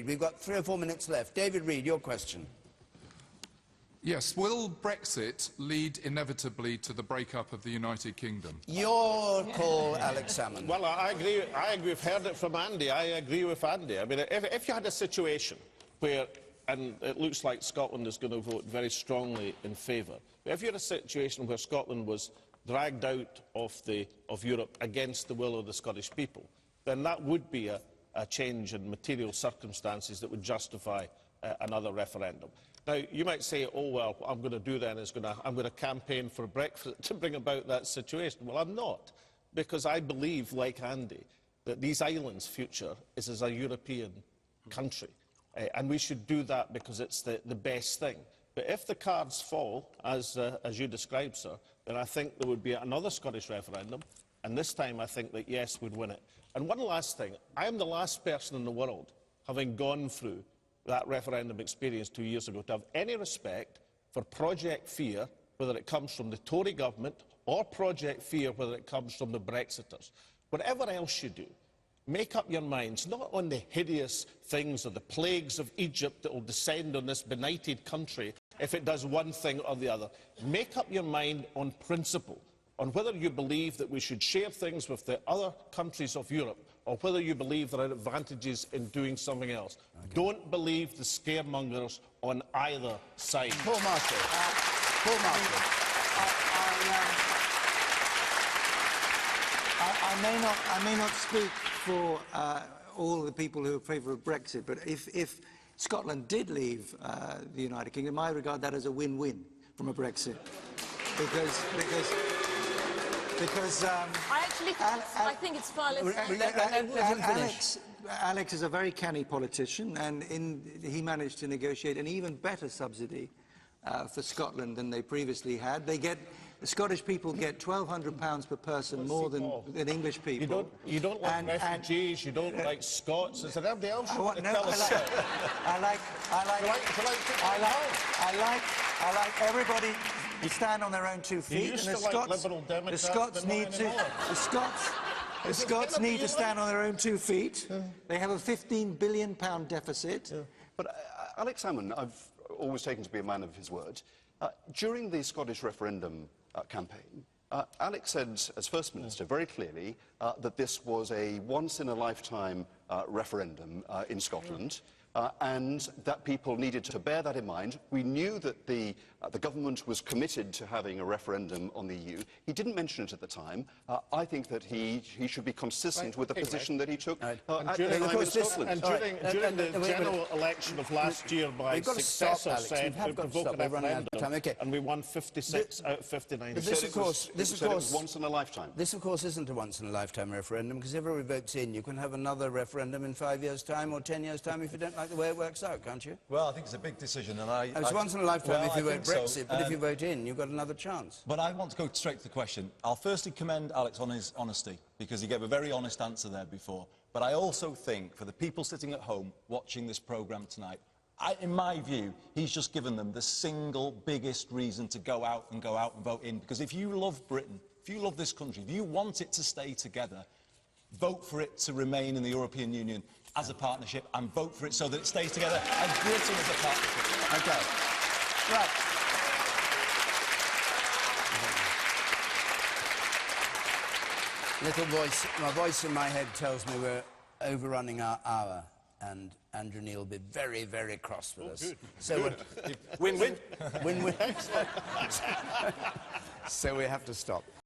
Reid. We've got 3 or 4 minutes left. David Reid, your question. Yes, will Brexit lead inevitably to the breakup of the United Kingdom? Your call, Alex Salmond. Well, I agree. We've heard it from Andy. I agree with Andy. I mean, if you had a situation where, and it looks like Scotland is going to vote very strongly in favour, but if you had a situation where Scotland was dragged out of Europe against the will of the Scottish people, then that would be a change in material circumstances that would justify another referendum. Now, you might say, oh, well, what I'm going to do then is I'm going to campaign for Brexit to bring about that situation. Well, I'm not, because I believe, like Andy, that these islands' future is as a European country. And we should do that because it's the best thing. But if the cards fall, as you described, sir, then I think there would be another Scottish referendum, and this time I think that yes would win it. And one last thing, I am the last person in the world, having gone through that referendum experience 2 years ago, to have any respect for Project Fear, whether it comes from the Tory government, or Project Fear, whether it comes from the Brexiters. Whatever else you do, make up your minds not on the hideous things or the plagues of Egypt that will descend on this benighted country if it does one thing or the other. Make up your mind on principle, on whether you believe that we should share things with the other countries of Europe, or whether you believe there are advantages in doing something else. Okay. Don't believe the scaremongers on either side. Paul Marshall. Paul Marshall. I may not speak for all the people who are in favour of Brexit, but if Scotland did leave the United Kingdom, I regard that as a win-win from a Brexit, because I think it's far less. Alex is a very canny politician, and he managed to negotiate an even better subsidy for Scotland than they previously had. The Scottish people get £1,200 per person more than English people. You don't like refugees, you don't like Scots. Is there anybody else you want to tell us? I like everybody to stand on their own 2 feet. The Scots need to stand on their own 2 feet. They have a £15 billion deficit. But Alex Salmond, I've always taken to be a man of his word. During the Scottish referendum campaign, Alex said, as First Minister, very clearly that this was a once-in-a-lifetime referendum in Scotland. And that people needed to bear that in mind. We knew that the government was committed to having a referendum on the EU. He didn't mention it at the time. I think that he should be consistent with the position that he took at the time in Scotland. And during the general election of last year, my successor said we provoke a referendum, and we won 56 out of 59. But this, of course, once in a lifetime. This, of course, isn't a once-in-a-lifetime referendum, because if everybody votes in, you can have another referendum in 5 years' time or 10 years' time if you don't like the way it works out, can't you? Well, I think it's a big decision, and it's once in a lifetime if you vote Brexit, but if you vote in, you've got another chance. But I want to go straight to the question. I'll firstly commend Alex on his honesty, because he gave a very honest answer there before. But I also think, for the people sitting at home watching this programme tonight, in my view, he's just given them the single biggest reason to go out and vote in. Because if you love Britain, if you love this country, if you want it to stay together, vote for it to remain in the European Union as a partnership, and vote for it so that it stays together as Britain as a partnership. Okay. Right. Little voice, my voice in my head tells me we're overrunning our hour, and Andrew Neil will be very, very cross with us. Good. So win-win. Win-win. So we have to stop.